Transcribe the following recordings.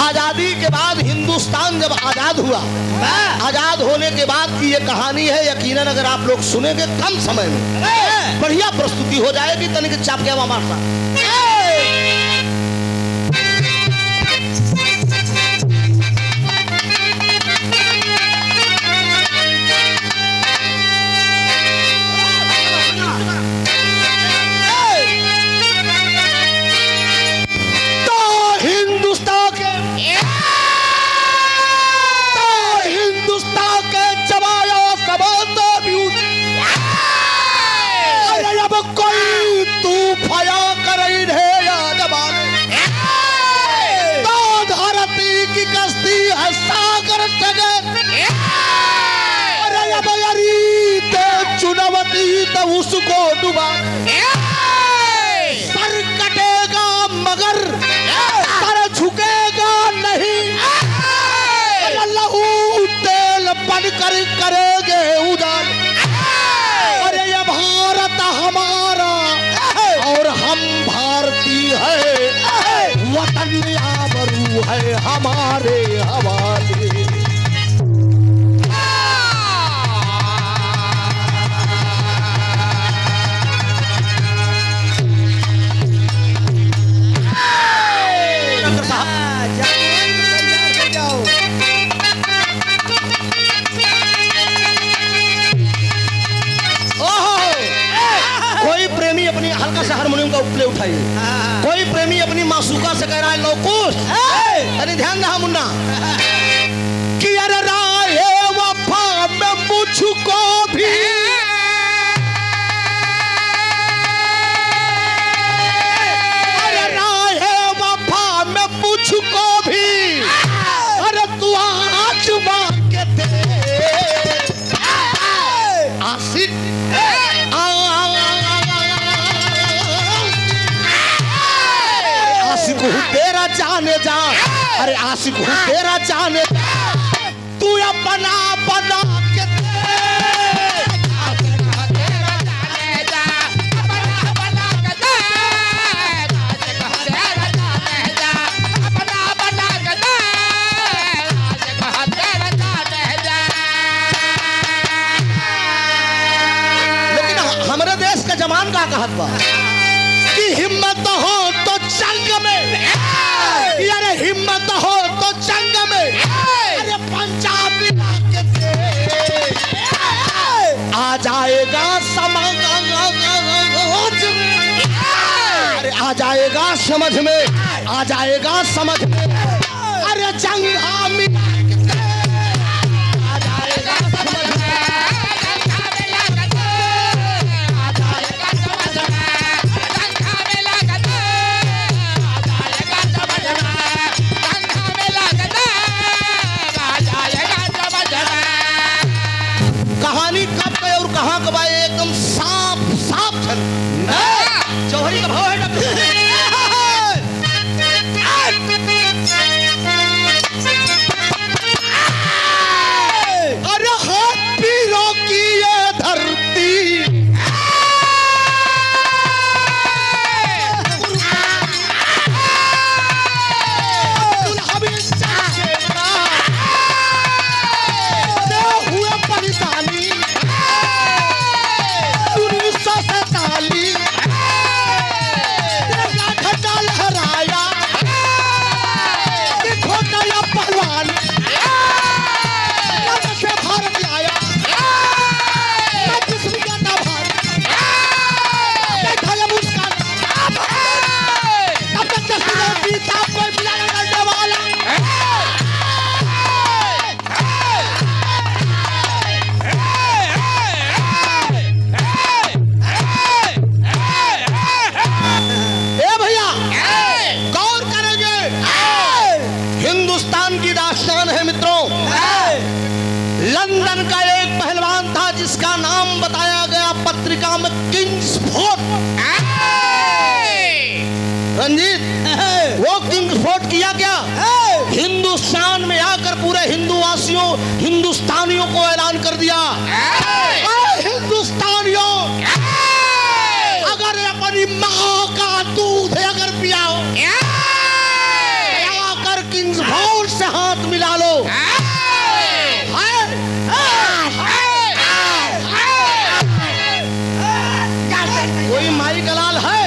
आजादी के बाद हिंदुस्तान जब आजाद हुआ, आजाद होने के बाद की ये कहानी है। यकीनन अगर आप लोग सुनेंगे कम समय में बढ़िया प्रस्तुति हो जाएगी। तनिक चाप के मारता उसको डुबा सर कटेगा मगर सर झुकेगा नहीं। लहू तेल बनकर करेंगे उजाड़। अरे ये भारत हमारा और हम भारतीय है, वतन आबरू है हमारे हवाले। हल्का सा हारमोनियम का उपले उठाइए। कोई प्रेमी अपनी मासूका से कह रहा है लौकुश, अरे ध्यान रहा मुन्ना कि अरे राय वफा में मुझको भी अरे राय वफा में मुझको भी अरे तू आज मांगे थे आशिक आशिक हूँ तेरा जाने जा। अरे आशिक हूँ तेरा जाने जा, तू अपना बना के लेकिन हमारे देश का जमान का कहत बा कि हिम्मत हो तो जंग में, अरे हिम्मत हो तो जंग में, अरे पंजाबी आ जाएगा समझ में, अरे आ जाएगा समझ में, आ जाएगा समझ में। अरे जंग आ जाएगा समझ में। कहानी कब गए और कहां कब आए एकदम साफ साफ चल। जौहरी का भाव है डॉक्टर। अरे हाथ पीरों की ये धरती लंदन का एक पहलवान था जिसका नाम बताया गया पत्रिका में किंग्सफोर्ड। रंजीत, वो किंग्सफोर्ड किया क्या? हिंदुस्तान में आकर पूरे हिंदुवासियों हिंदुस्तानियों को ऐलान कर दिया, हिंदुस्तानियों अगर अपनी माँ का दूध अगर पिया हो, आकर किंग्स फोर्स से हाथ मिला लो। कोई माई गलाल है?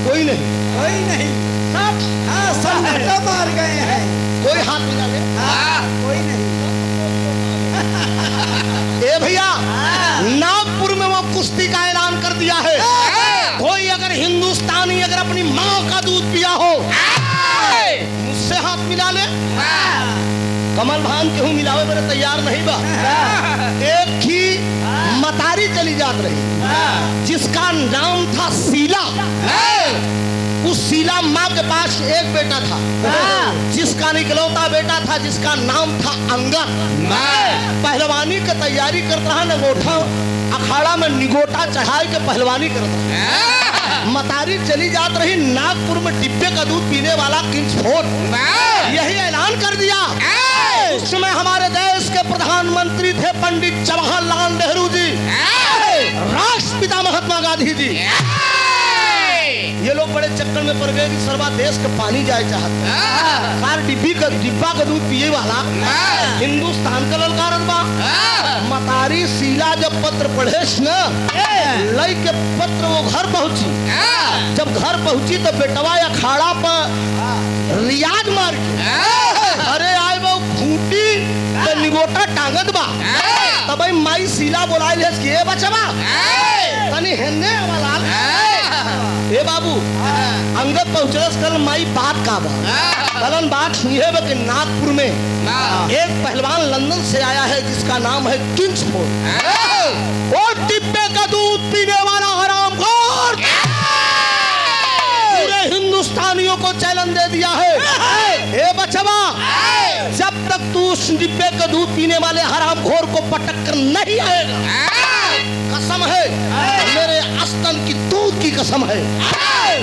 कोई नहीं, कोई नहीं, सब सब मार गए हैं। कोई हाथ मिला ले? कोई नहीं। ए भैया, नागपुर में वो कुश्ती का ऐलान कर दिया है। कोई अगर हिंदुस्तानी अगर अपनी माँ का दूध पिया हो, मुझसे हाथ मिला ले। कमल भान क्यों मिलावे, मेरे तैयार नहीं बा। एक ही मतारी चली जात रही जिसका नाम था शीला। उस शीला माँ के पास एक बेटा था जिसका इकलौता बेटा था जिसका नाम था अंगद। पहलवानी की तैयारी करता रहा, नगोठा अखाड़ा में निगोटा चढ़ाई के पहलवानी करता। मतारी चली जात रही नागपुर में डिब्बे का दूध पीने वाला किंग्सफोर्ड यही ऐलान कर दिया। उस समय हमारे देश के प्रधानमंत्री थे पंडित जवाहरलाल नेहरू जी, राष्ट्रपिता महात्मा गांधी जी। ये लोग बड़े चक्कर में पड़ गए कि सर्वा देश का पानी जाए चाहते कार डिब्बा का दूध पिए वाला हिंदुस्तान का ललकारत बा। मतारी शीला जब पत्र पढ़ेस न लई के पत्र वो घर पहुंची। जब घर पहुंची तो बेटवा अखाड़ा पर रियाज मार के अरे आए वो खूंटी तो निगोटा टांगत बा। तब माई शीला बोलाई लेस के बचवा तनी हेने वाला ए बाबू अंगद पहुंचलस कल माई बात का बा। कलन बात सुनिए कि नागपुर में एक पहलवान लंदन से आया है जिसका नाम है किंग्सफोर्ड। और डिब्बे का दूध पीने वाला हरामखोर पूरे हिंदुस्तानियों को चैलेंज दे दिया है। ए बचवा, जब तक तू उस डिब्बे का दूध पीने वाले हरामखोर को पटक कर नहीं आएगा, कसम है मेरे अस्तन की दूध की कसम है।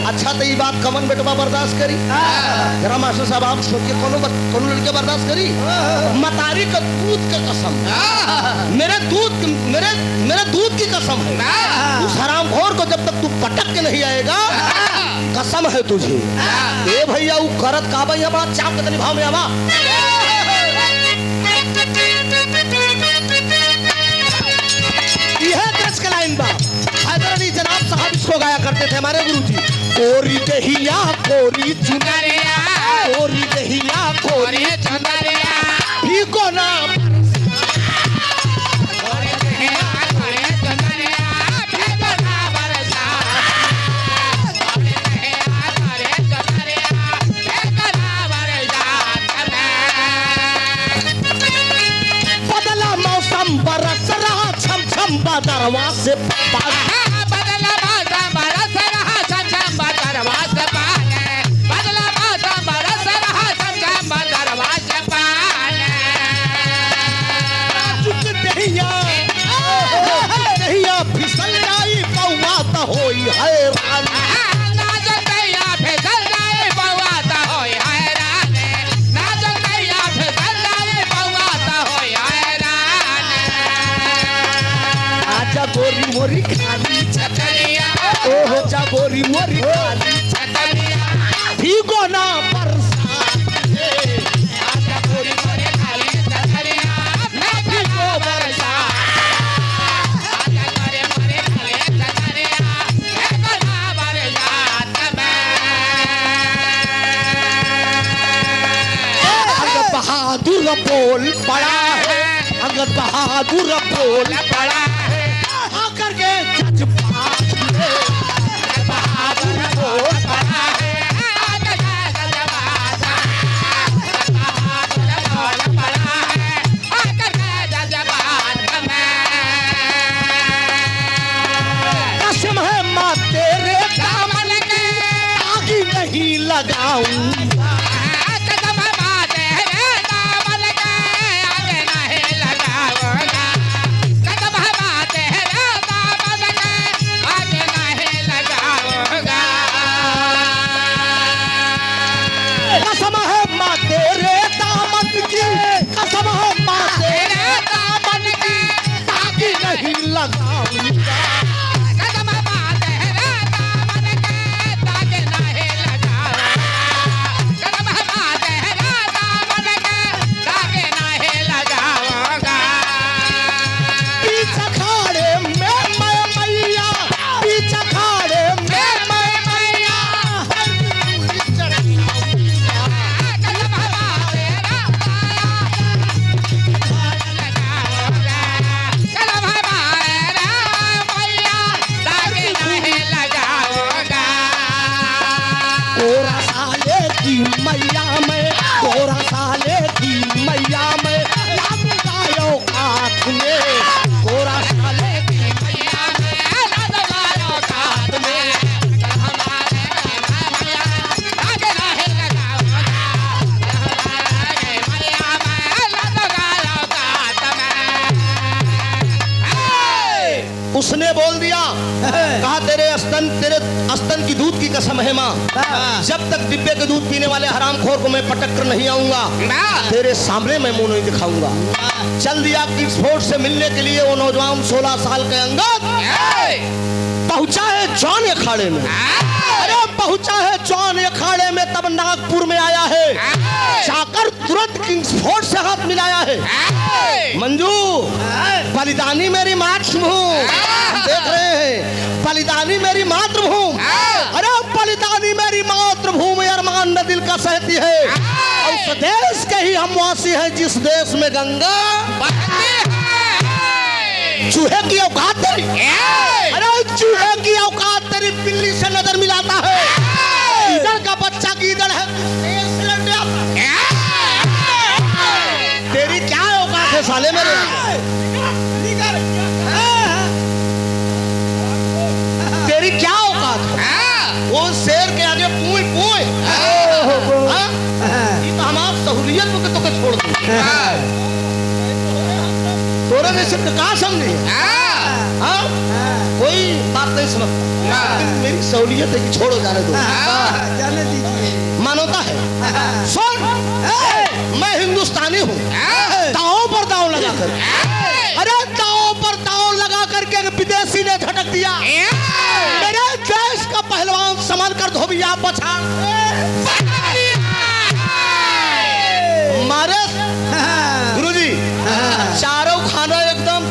अच्छा तो ये बात कमन बेटवा बर्दाश्त करी? जरा मास्टर साहब आप सोचिए, कौन लड़के बर्दाश्त करी? मतारी का दूध का कसम, मेरे दूध की कसम है। उस हरामखोर को जब तक तू पटक के नहीं आएगा, कसम है तुझे। ए भैया वो करत का भैया बड़ा चाप के भाव में आवा। जनाब साहब इसको गाया करते थे हमारे गुरुजी। कोरी दहिया कोरी चुनरिया, कोरी दहिया कोरी चुनरिया, भीगो ना कोरी दहिया कोरी चुनरिया, भीगो ना बरसात, कोरी दहिया कोरी चुनरिया, भीगो ना बरसात में। बदला मौसम बरस रहा छम छम बदरवा से पानी। गोरी मोरी खाली छतरिया, ओह जा गोरी मोरी खाली छतरिया, भीगो ना बरसात में। आजा गोरी मोरी खाली छतरिया, मैं भीगो बरसात। आजा गोरी मोरी खाली छतरिया, भीगो ना बरसात में। अंगद बहादुर बोल पड़ा है, अंगद बहादुर बोल पड़ा है। ने बोल दिया, कहा तेरे अस्तन की दूध की कसम है माँ, जब तक डिब्बे के दूध पीने वाले हरामखोर को मैं पटक कर नहीं आऊंगा तेरे सामने मैं मुंह नहीं दिखाऊंगा। चल दिया किंग्सफोर्ड से मिलने के लिए वो नौजवान 16 साल के अंगद पहुंचा है जॉन अखाड़े में। अरे पहुंचा है जॉन अखाड़े में, तब नागपुर में आया है, जाकर तुरंत किंग्सफोर्ड से हाथ मिलाया है। मंजू बलिदानी मेरी मातृभूमि, देख रहे हैं बलिदानी मेरी मातृभूमि। अरे बलिदानी मेरी मातृभूमि अरमान न दिल का सहती है। और उस देश के ही हम वासी हैं जिस देश में गंगा चूहे की औकात तेरी, अरे चूहे की औकात तेरी बिल्ली से नजर मिलाता है। ईदड़ का बच्चा की ईदड़ है, तेरी क्या औकात है साले मेरे? तेरी क्या औकात है? वो शेर के आगे पूई पूई, ये तो हमारी सहूलियत को तो छोड़ दो। तोरे में सिर्फ कहा समझे? कोई बात नहीं समझता, मेरी सहूलियत है कि छोड़ो, जाने दो, जाने दीजिए, मानवता है। सुन, मैं हिंदुस्तानी हूँ, दांव पर दांव लगाकर, अरे दांव पर दांव लगा करके विदेशी ने झटक दिया, मेरे देश का पहलवान संभल कर धोबिया बचा मारे। गुरुजी चारों खाना एकदम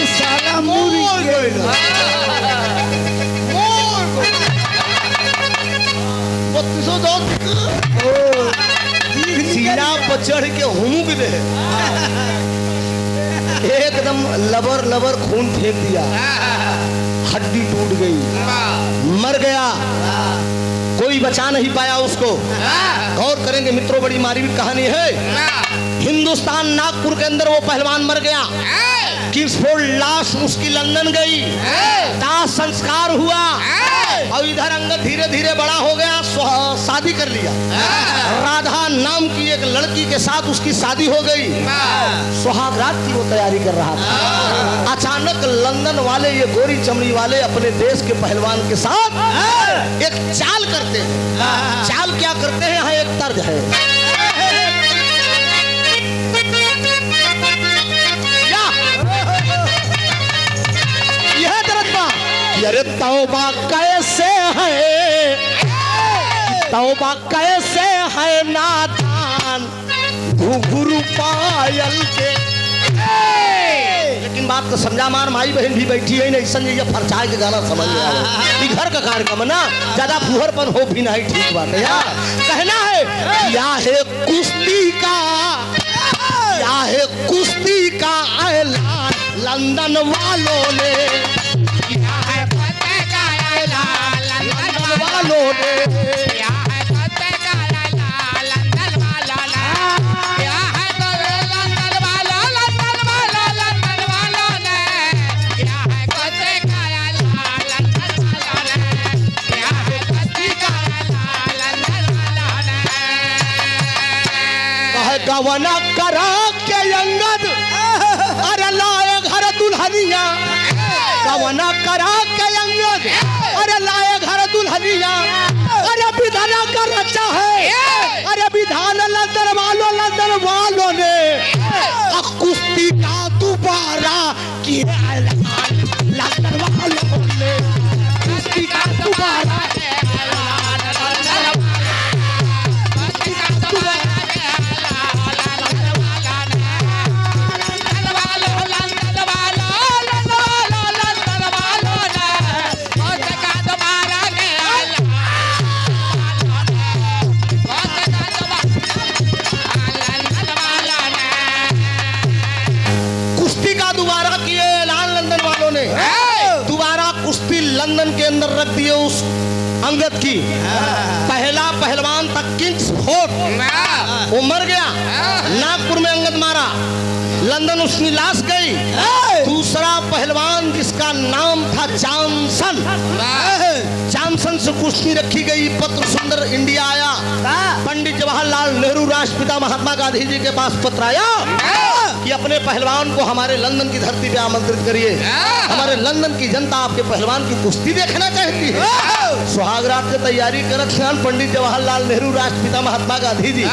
साला मूरी सीना पर चढ़ के हुमुक दे, एकदम लबर लबर खून फेंक दिया, हड्डी टूट गई, मर गया, कोई बचा नहीं पाया उसको। गौर करेंगे मित्रों, बड़ी मारी हुई कहानी है। हिंदुस्तान नागपुर के अंदर वो पहलवान मर गया, किंग्सफोर्ड लाश उसकी लंदन गई, दाह संस्कार हुआ, और इधर अंगद धीरे धीरे बड़ा हो गया, शादी कर लिया। राधा नाम की एक लड़की के साथ उसकी शादी हो गई, सुहागरात की वो तैयारी कर रहा था। अचानक लंदन वाले ये गोरी चमड़ी वाले अपने देश के पहलवान के साथ एक चाल करते हैं। चाल क्या करते हैं? यहाँ एक तर्ज है, अरे तौबा कैसे है, तौबा कैसे है नादान घुघरू पायल के। लेकिन बात तो समझा, मार माई बहन भी बैठी है नहीं, संजय ये फरचाए के गाना समझ में आवे, घर का कार्यक्रम ना, ज्यादा फुहरपन हो भी नहीं ठीक बात है यार। कहना है क्या है कुश्ती का, क्या है कुश्ती का ऐलान लंदन वालों ने, वालों ने क्या है लंदन वालों ने, क्या है लंदन वालों ने, क्या है कुश्ती का लंदन वालों ने, क्या है कुश्ती का लंदन वालों ने। कहे गवना करा के अंगद अरे लाए घर दुल्हनिया, गवना करा के अंगद अरे लाए घर दुल्हनिया, अरे विधान का रचा है, अरे विधान लंदन वालों ने कुश्ती का दोबारा किया लंदन वालों ने, कुश्ती का दोबारा लंदन के अंदर रख दिए उस अंगद की। पहला पहलवान था किंग्सफोर्ड, वो मर गया, नागपुर में अंगद मारा, लंदन उसकी लाश गई। दूसरा पहलवान जिसका नाम था जॉनसन, जॉनसन से कुश्ती रखी गई, पत्र सुंदर इंडिया आया, पंडित जवाहरलाल नेहरू राष्ट्रपिता महात्मा गांधी जी के पास पत्र आया, कि अपने पहलवान को हमारे लंदन की धरती पे आमंत्रित करिए। हमारे लंदन की जनता आपके पहलवान की कुश्ती देखना चाहती है। सुहाग रात की तैयारी करत छन पंडित जवाहरलाल नेहरू, राष्ट्रपिता महात्मा गांधी जी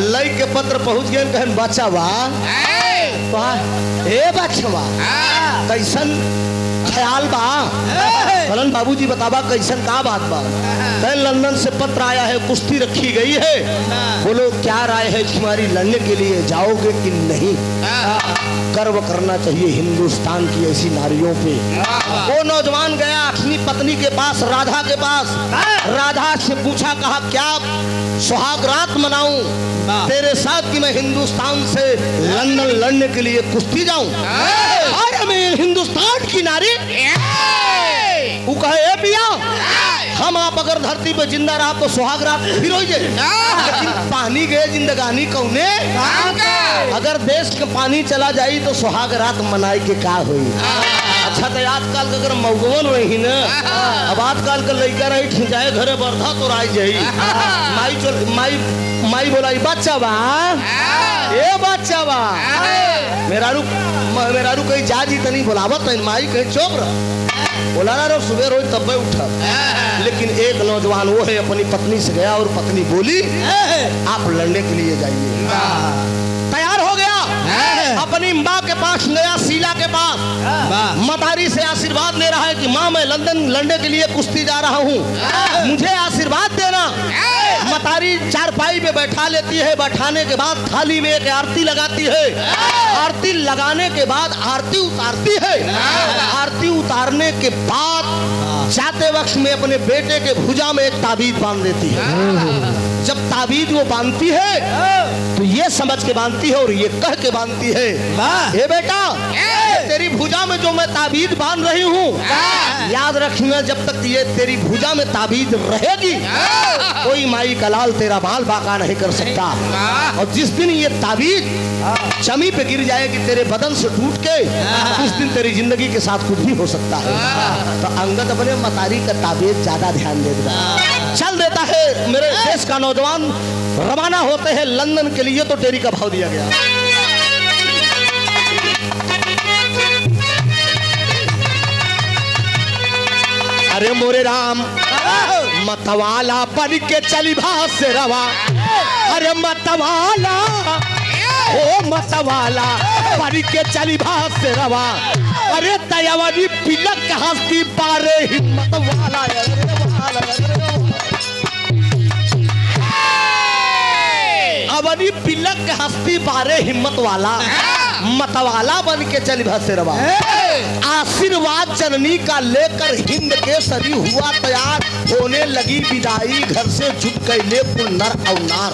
लई के पत्र पहुंच गए, कहन बच्चावा ए बच्चावा कैसन ख्याल बा? फलन बाबूजी बतावा कैसन का बात बा? लंदन से पत्र आया है, कुश्ती रखी गई है, बोलो क्या राय है तुम्हारी, लड़ने के लिए जाओगे कि नहीं? गर्व करना चाहिए हिंदुस्तान की ऐसी नारियों पे। वो नौजवान गया अपनी पत्नी के पास, राधा के पास, राधा से पूछा, कहा क्या सुहाग रात मनाऊं तेरे साथ कि मैं हिंदुस्तान से लंदन लड़ने के लिए कुश्ती जाऊं? अरे मैं हिंदुस्तान की नारी, वो कहे ए पिया हम आप अगर धरती पे जिंदा रहा तो सुहाग रात फिर हो जाए, लेकिन पानी गए जिंदगानी कौने? अगर देश के पानी चला जाई तो सुहाग रात मनाई के का हुई? अच्छा तो आजकल अगर मौगवन रही न, अब आजकल का लड़का रही जाए घरे बरधा तो राय जाई, माई बोलाई बच्चा बा ए बच्चा बा, मेरारू कहीं जा जी तनी बोलावत है, माई कहीं चुप रहा बोला ना रो सुबह रोज तब उठा। लेकिन एक नौजवान वो है अपनी पत्नी से गया और पत्नी बोली आप लड़ने के लिए जाइए। तैयार हो गया, अपनी माँ के पास गया, शीला के पास, मतारी से आशीर्वाद ले रहा है कि माँ मैं लंदन लड़ने के लिए कुश्ती जा रहा हूँ, मुझे आशीर्वाद देना। मतारी चारपाई पे बैठा लेती है, बैठाने के बाद थाली में एक आरती लगाती है, आरती लगाने के बाद आरती उतारती है, आरती उतारने के बाद जाते वक्त में अपने बेटे के भुजा में एक ताबीज बांध देती है। जब ताबीज वो बांधती है तो ये समझ के बांधती है और ये कह के बांधती है, ए बेटा तेरी भुजा में जो मैं ताबीज बांध रही हूँ, याद रखना जब तक ये तेरी भुजा में ताबीज रहेगी कोई माई का लाल तेरा बाल बाका नहीं कर सकता, और जिस दिन ये ताबीज जमी पे गिर जाएगी तेरे बदन से टूट के, उस दिन तेरी जिंदगी के साथ कुछ भी हो सकता है। तो अंगद अपने मतारी का ताबीज ज्यादा ध्यान दे देता, चल देता है। मेरे देश का नौजवान रवाना होते हैं लंदन के लिए, तो टेरी का भाव दिया गया। अरे मोरे राम मतवाला बन के चली भास से रवा, अरे मतवाला ओ मतवाला बन के चली भास से रवा, अरे दयावानी पिलक हंसती बारे हिम्मत वाला, अवनी पिलक हंसती बारे हिम्मत वाला, मतवाला बन के चली भास से रवा। आशीर्वाद जननी का लेकर हिंद के सरी हुआ तैयार, होने लगी विदाई घर से जुट गए कुल नर और नार।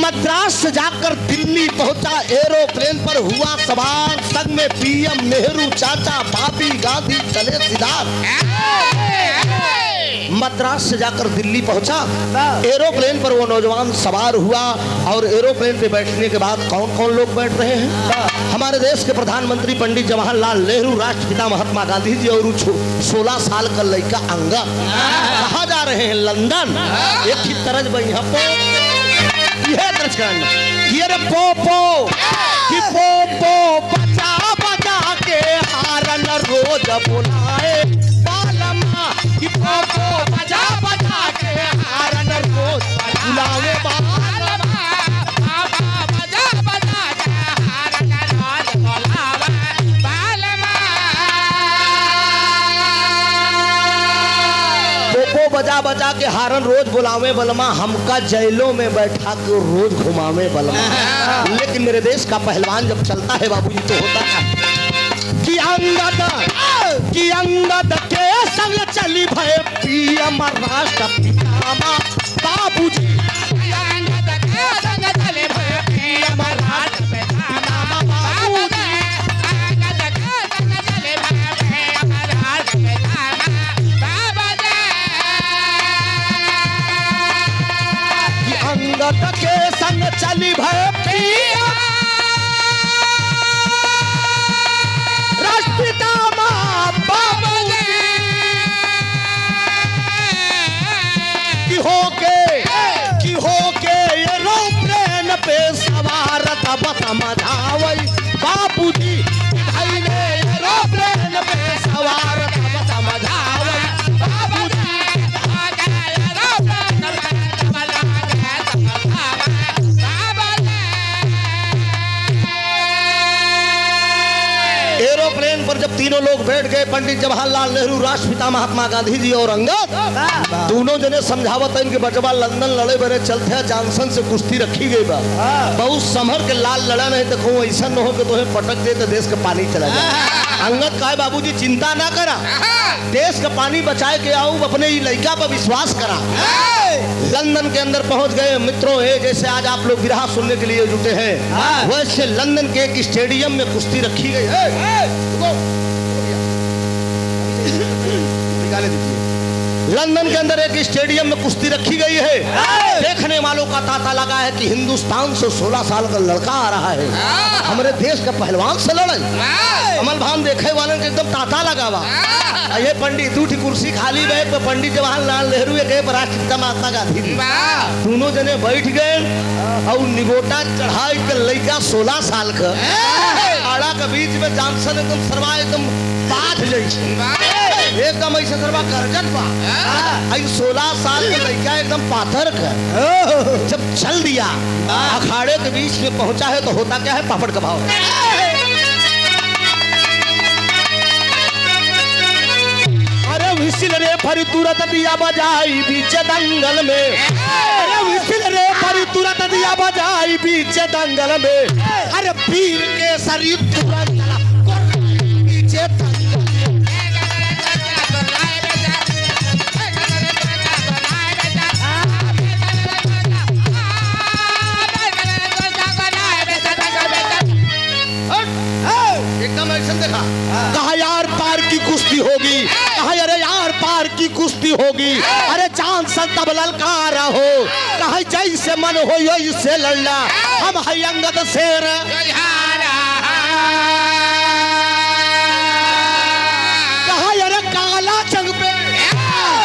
मद्रास से जाकर दिल्ली पहुंचा, एरोप्लेन पर हुआ सवार, संग में पीएम नेहरू, चाचा भाभी गांधी, चले सिद्धार्थ। मद्रास से जाकर दिल्ली पहुंचा, एरोप्लेन पर वो नौजवान सवार हुआ, और एरोप्लेन पे बैठने के बाद कौन कौन लोग बैठ रहे हैं? हमारे देश के प्रधानमंत्री पंडित जवाहरलाल नेहरू, राष्ट्रपिता महात्मा गांधी जी, और 16 साल का लड़का अंगद। कहाँ जा रहे हैं? लंदन। एक ही तरज भाई यहाँ पे यह दर्ज करना, ये रे पोपो कि पोपो बजा बजा के हारन रोज बुलाए बालमा, कि पोपो बजा बजा के हारन रोज बुलावे बालमा, बजा बजा के हारन रोज बुलावे बालमा। पोपो बजा बजा के हारन रोज बुलावे बलमा, हमका जेलों में बैठा के रोज घुमावे बलमा। लेकिन मेरे देश का पहलवान जब चलता है बाबूजी तो होता है कि अंगद के संग चली भय पीएम राष्ट्रपिता बाबूजी, अंगद के संग चली भय पीएम राष्ट्रपिता बाबूजी, अंगद के संग चली भय पीएम राष्ट्रपिता बाबूजी, अंगद के संग चली भय पीएम राष्ट्रपिता बाबूजी, कि होके एरोप्लेन पे सवार तब समझावई बापूजी धैले एरोप्लेन पे सवार तब समझावई बापूजी एरोप्लेन पर जब तीनों लोग बैठ गए, पंडित जवाहरलाल नेहरू, राष्ट्रपिता महात्मा गांधी जी और अंगद, दोनों जने समझावत इनके बचवा लंदन लड़े बड़े चलते जॉनसन से कुश्ती रखी गई बा। बहुत संभर के लाल लड़ा नहीं, देखो ऐसा न हो कि तुम्हें पटक दे तो देश का पानी चला जाए। अंगद कहे बाबूजी चिंता ना करा, देश का पानी बचाए के आओ, अपने ही लड़का पर विश्वास करा। लंदन के अंदर पहुंच गए मित्रों। जैसे आज आप लोग विरहा सुनने के लिए जुटे हैं, वैसे लंदन के एक स्टेडियम में कुश्ती रखी गई है। लंदन के अंदर एक स्टेडियम में कुश्ती रखी गई है। देखने वालों का तांता लगा है कि हिंदुस्तान से 16 साल का लड़का आ रहा है, हमारे देश का पहलवान से लड़े। अमल भान देखे वाले के एकदम तांता लगा हुआ। ये पंडित दूठी कुर्सी खाली बैठ पे पंडित जवाहरलाल नेहरू के राष्ट्रपिता महात्मा गांधी जी दोनों जने बैठ गए और निगोटा चढ़ाई के लड़का 16 साल का आड़ा के बीच में जॉनसन एकदम सरवा एकदम बाध जाए, एकदम ऐसे सरवा करजट बा। 16 साल के लड़का एकदम पाथर का जब चल दिया अखाड़े के बीच में पहुंचा है तो होता क्या है, पापड़ का भाव। अरे विसिल रे फरी तुरंत दिया बजाई बीच दंगल में, अरे विसिल रे फरी तुरंत दिया बजाई बीच दंगल में, अरे पीर के सरी तुरंत पीछे एकदम एक्शन देखा। कहा यार पार की कुश्ती होगी, कहा अरे यार पार की कुश्ती होगी, अरे चांद सन तब ललकारा हो, कहा जैसे मन हो इससे लड़ना, हम है अंगद शेर। कहा अरे काला जंग पे,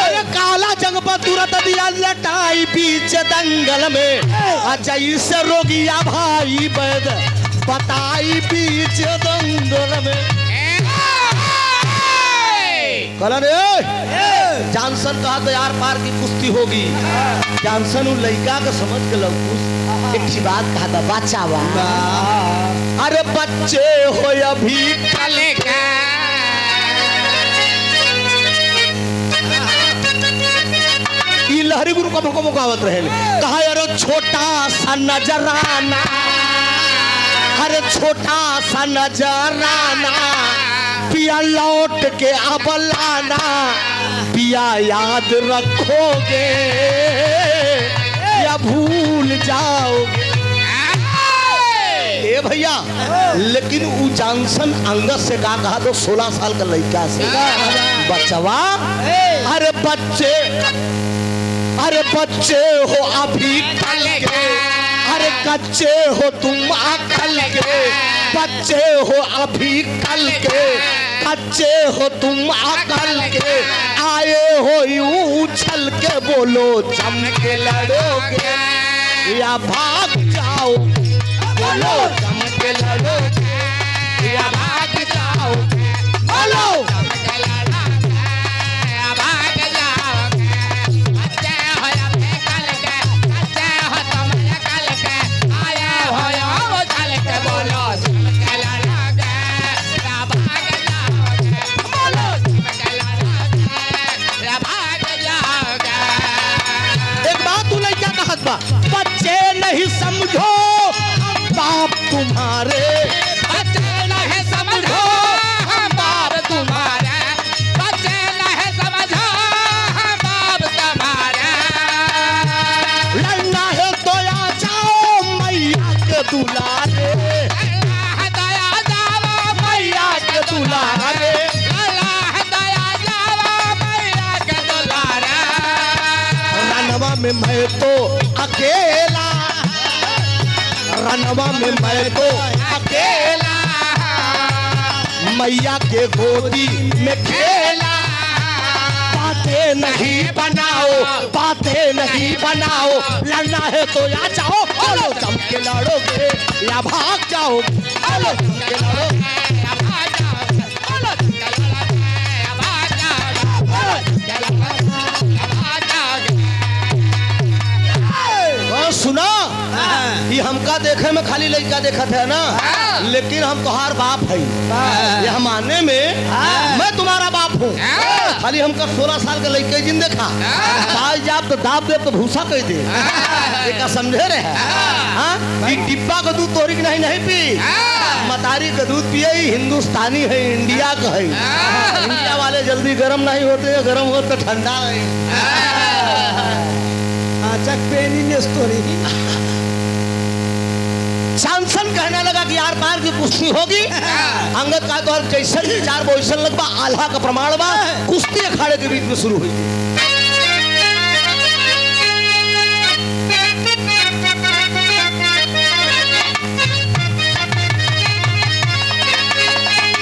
अरे काला जंग पर तुरंत दिया लटाई बीच दंगल में, जैसे रोगिया भाई बैद बताई बीच दंगल में। जॉनसन कहा तो यार पार की कुश्ती होगी। जॉनसन उन लड़का का समझ के लौकुस एक बात कहा था, बच्चा बा अरे बच्चे हो अभी कल का, लहरी गुरु का मुकावत रहे। कहा यार छोटा सा नजराना, अरे छोटा सा नजराना, पिया लौट के अब लाना, पिया याद रखोगे या भूल जाओगे। ए भैया लेकिन वो जॉनसन अंगद से कहा तो 16 साल का लड़का से, बचवा अरे बच्चे, अरे बच्चे हो अभी कल के, अरे कच्चे हो तुम अकल के, बच्चे हो अभी कल के, कच्चे हो तुम अकल के, आए हो यूं उछल के, बोलो जम के लड़ोगे या भाग जाओ, बोलो जम के लड़ोगे या भाग जाओ, बोलो बच्चे नहीं समझो हम बाप तुम्हारे, बच्चे नहीं समझो हम बाप तुम्हारे, बच्चे नहीं समझो हम बाप तुम्हारे। लड़ना है तो आ जाओ मैया के दुलारे, लड़ना है दया जाओ मैया के दुलारे, लड़ना है दया जाओ मैया के दुलारे। रनवा में मैं तो अकेला, रनवा में मैं तो अकेला, मैया के गोदी में खेला। बातें नहीं बनाओ, बातें नहीं बनाओ, लड़ना है तो आ जाओ, बोलो जम के लड़ोगे या भाग जाओ। बोलो के लड़ो भाग जाओ, बोलो के लड़ो भाग जाओ, बोलो के लड़ो भाग जाओ। हाँ, सुना कि हमका देखे में खाली लड़का देखत है ना, लेकिन हम तुम्हार बाप है। यह मानने में मैं तुम्हारा बाप हूँ। खाली हमका 16 साल का लड़का जिन देखा, पाल जाप तो दाब दे तो भूसा कह दे, एक समझे रहे। हाँ, कि डिब्बा का दूध तोरी की नहीं पी, मतारी का दूध पिए। हिंदुस्तानी है, इंडिया का है। इंडिया वाले जल्दी गर्म नहीं होते, गर्म हो तो ठंडा है। चक पेनी ने स्टोरी शानसन कहने लगा कि यार पार की कुश्ती होगी। अंगद का तो जैसन विचार वैसन लगवा, आल्हा का प्रमाण बा। कुश्ती अखाड़े के बीच में शुरू हुई।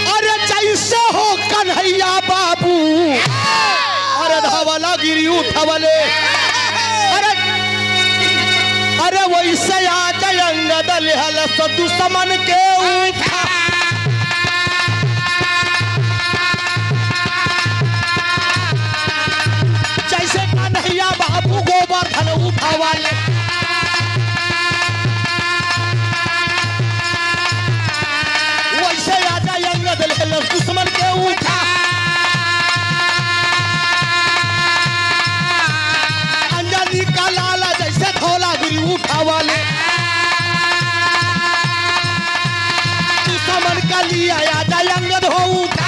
अरे जैसे हो कन्हैया बाबू, अरे धावला गिरी उठवले, अरे वैसे आ अंगद लेहल दुश्मन के उठा। जैसे कन्हैया बाबू गोवर्धन उठावाले, वैसे आ अंगद लेहल दुश्मन के उठा। अंजनी का लाला जैसे धौला गिरी उठावाले, दुश्मन का लिया आजा अंगद हो उठा।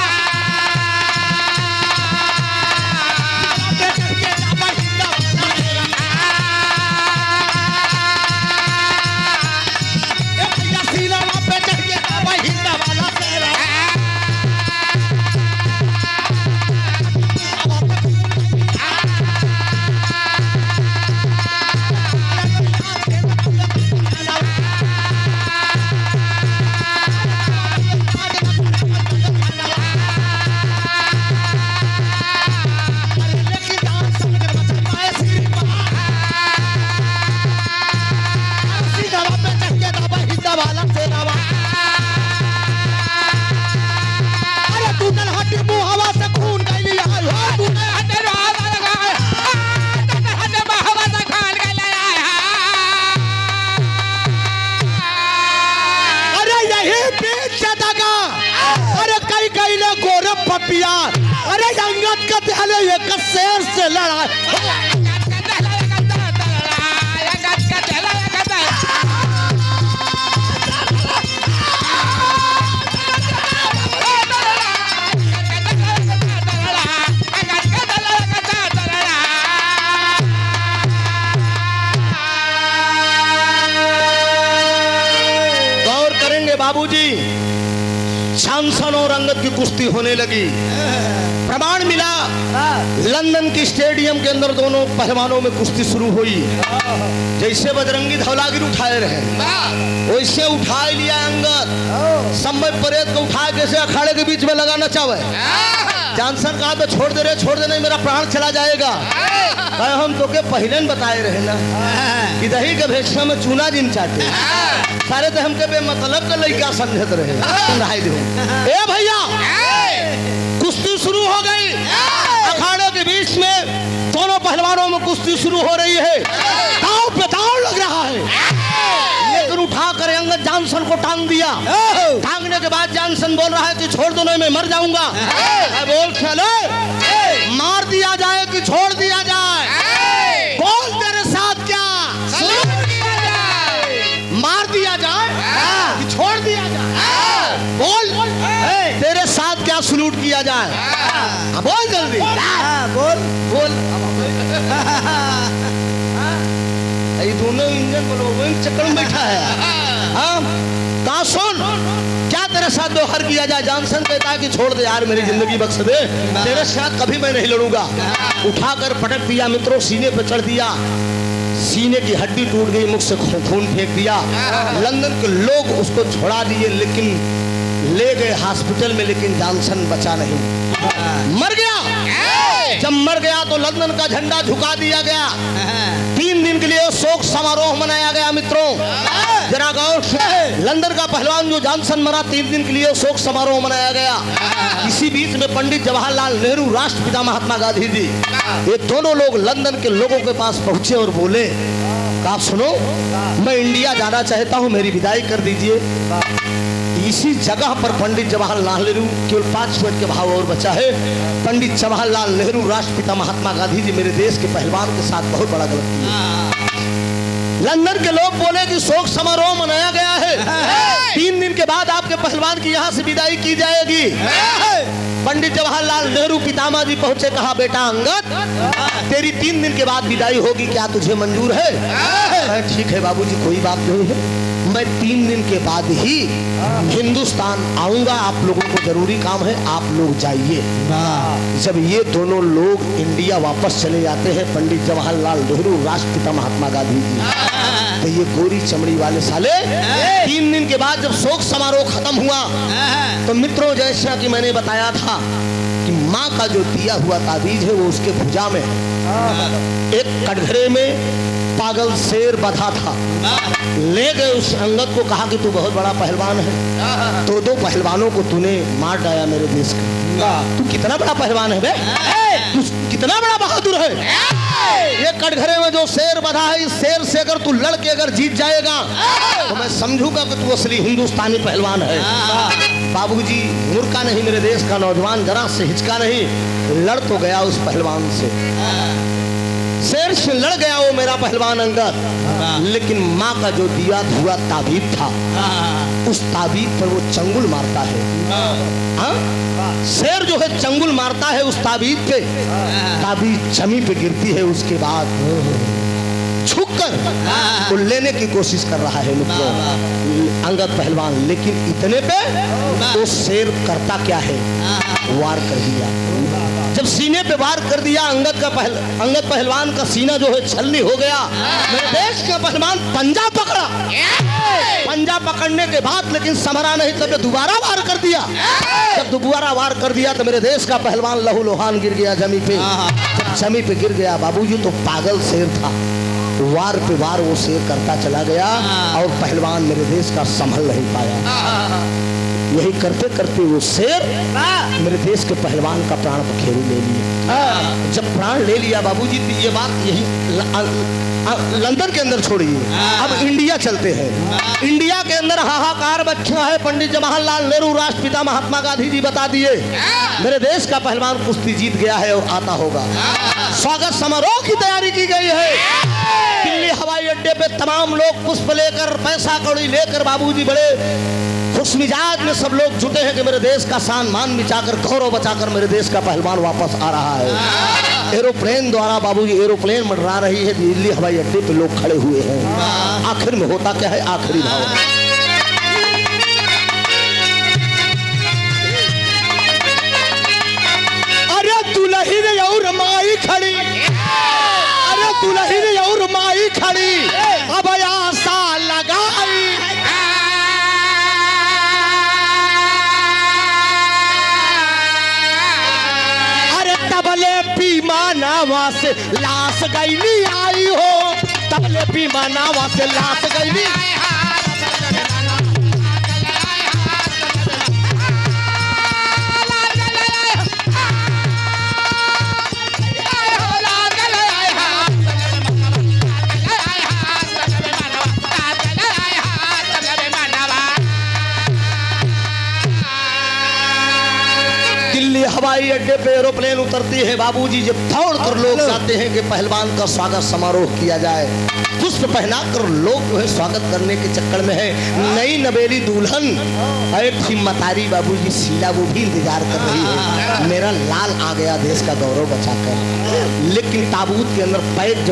पपिया, अरे अंगद का पहले एक शेर से लड़ा। गौर करेंगे बाबूजी, शानसन और अंगद की कुश्ती होने लगी। प्रमाण मिला, लंदन के स्टेडियम के अंदर दोनों पहलवानों में कुश्ती शुरू हुई। जैसे बजरंगी धौलागिरी उठाए रहे, वैसे उठा लिया अंगद। समय परेद को उठा के अखाड़े के बीच में लगा नचावे। जानसन कहा तो छोड़ दे नहीं, मेरा प्राण चला जाएगा। हम तो के पहले बताए रहे ना कि दही के भेषा में चूना दिन चाटे, सारे तो हमके बेमतलब का लड़का समझत रहे। ए भैया, कुश्ती शुरू हो गई। अखाड़े के बीच में दोनों पहलवानों में कुश्ती शुरू हो रही है। दांव पे दांव लग रहा है, लेकिन उठा कर अंगद जानसन को टांग दिया। टांगने के बाद जानसन बोल रहा है कि छोड़ दो नहीं मैं मर जाऊंगा। बोल चले, मार दिया जाए कि छोड़ दिया जाए? बोल तेरे साथ क्या मार दिया जाए कि छोड़ दिया जाए? बोल तेरे साथ क्या सलूट किया जाए? बोल जल्दी बोल बोल। ये दोनों इंजन बोलो चक्कर में बैठा है। हाँ कहा सुन, क्या तेरे साथ दोहर किया जाए? जानसन कहता है कि छोड़ दे यार, मेरी जिंदगी बख्श दे, तेरे साथ कभी मैं नहीं लड़ूंगा। उठाकर पटक दिया मित्रों, सीने पर चढ़ दिया। सीने की हड्डी टूट गई, मुख से खून फेंक दिया। लंदन के लोग उसको छोड़ा दिए, लेकिन ले गए हॉस्पिटल में, लेकिन जानसन बचा नहीं, मर गया। जब मर गया तो लंदन का झंडा झुका दिया गया। 3 दिन के लिए शोक समारोह मनाया गया। मित्रों जरा गौर से, लंदन का पहलवान जो जॉनसन मरा, 3 दिन के लिए शोक समारोह मनाया गया। इसी बीच में पंडित जवाहरलाल नेहरू, राष्ट्रपिता महात्मा गांधी जी, ये दोनों लोग लंदन के लोगों के पास पहुंचे और बोले कि आप सुनो, मैं इंडिया जाना चाहता हूं, मेरी विदाई कर दीजिए। इसी जगह पर पंडित जवाहरलाल नेहरू, केवल 5 मिनट के भाव और बचा है, पंडित जवाहरलाल नेहरू, राष्ट्रपिता महात्मा गांधी जी मेरे देश के पहलवान के साथ बहुत बड़ा गलत किया। लंदन के लोग बोले कि शोक समारोह मनाया गया है, 3 दिन के बाद आपके पहलवान की यहाँ से विदाई की जाएगी। पंडित जवाहरलाल नेहरू पितामह जी पहुंचे, कहा बेटा अंगद, तेरी 3 दिन के बाद विदाई होगी, क्या तुझे मंजूर है? ठीक है बाबूजी, कोई बात नहीं है, मैं 3 दिन के बाद ही हिंदुस्तान आऊंगा, आप लोगों को जरूरी काम है, आप लोग जाइए। जब ये दोनों लोग इंडिया वापस चले जाते हैं, पंडित जवाहरलाल नेहरू, राष्ट्रपिता महात्मा गांधी जी, तो ये गोरी चमड़ी वाले साले 3 दिन के बाद जब शोक समारोह खत्म हुआ, तो मित्रों, जैसा कि मैंने बताया था कि माँ का जो दिया हुआ ताबीज है वो उसके भुजा में एक कटघरे में पागल शेर बधा था। ले गए उस अंगद को, कहा कि तू बहुत बड़ा पहलवान है, तो 2 पहलवानों को तूने मार डाया मेरे देश का, तू कितना बड़ा पहलवान है बे, तू कितना बड़ा बहादुर है। ये कटघरे में जो शेर बधा है, इस शेर से अगर तू लड़ के अगर जीत जाएगा तो मैं समझूंगा कि तू असली हिंदुस्तानी पहलवान है। बाबूजी मुर्का नहीं, मेरे देश का नौजवान जरा से हिचका नहीं, लड़ तो गया उस पहलवान से, शेर से लड़ गया वो मेरा पहलवान अंगद, लेकिन माँ का जो दिया हुआ ताबीज था, उस ताबीज पर वो चंगुल मारता है। शेर जो है चंगुल मारता है उस ताबीज पे, ताबीज जमीन पे गिरती है, उसके बाद छुपकर वो लेने की कोशिश कर रहा है मित्रों अंगद पहलवान, लेकिन इतने पे वो शेर करता क्या है, वार कर दिया। जब सीने पे वार कर दिया, अंगद पहलवान का सीना जो है छलनी हो गया। मेरे देश का पहलवान पंजा पकड़ा, पंजा पकड़ने के बाद लेकिन संभरा नहीं, तब दोबारा वार कर दिया। जब दोबारा वार कर दिया तो मेरे देश का पहलवान लहू लोहान गिर गया जमी पे। जब जमी पे गिर गया बाबूजी, तो पागल शेर था, वार पे वार वो शेर करता चला गया और पहलवान मेरे देश का संभल नहीं पाया। यही करते करते वो शेर मेरे देश के पहलवान का प्राण पखेरु ले लिया। जब प्राण ले लिया बाबूजी, ये बात यही लंदन के अंदर छोड़िए, अब इंडिया चलते हैं। इंडिया के अंदर हाहाकार बच्चा है, पंडित जवाहरलाल नेहरू, राष्ट्रपिता महात्मा गांधी जी बता दिए मेरे देश का पहलवान कुश्ती जीत गया है और आता होगा। स्वागत समारोह की तैयारी की गई है। दिल्ली हवाई अड्डे पे तमाम लोग पुष्प लेकर, पैसा कौड़ी लेकर बाबूजी बड़े खुश मिजाज में सब लोग जुटे हैं कि मेरे देश का शान मान बचाकर, गौरव बचाकर मेरे देश का पहलवान वापस आ रहा है। एरोप्लेन द्वारा बाबूजी एरोप्लेन मंडरा रही है, दिल्ली हवाई अड्डे पे लोग खड़े हुए हैं। आखिर में होता क्या है, आखिरी भाव अरे दुल्हन और माई खड़ी, अरे दुल्हन और माई खड़ी, अब आशा लगाई। तबले पीमानावा से लाश गईली आई हो, तबले पीमानावा से लाश गईली। हवाई अड्डे पे एरोप्लेन उतरती है बाबूजी, जब दौड़ कर लोग जाते हैं कि पहलवान का स्वागत समारोह किया जाए। पुष्प पहनाकर लोग जो है स्वागत करने के चक्कर में है। नई नवेली दुल्हन एक हिम्मतारी बाबूजी शीला, वो भी इंतजार कर रही है, मेरा लाल आ गया देश का गौरव बचाकर। लेकिन ताबूत के अंदर पैक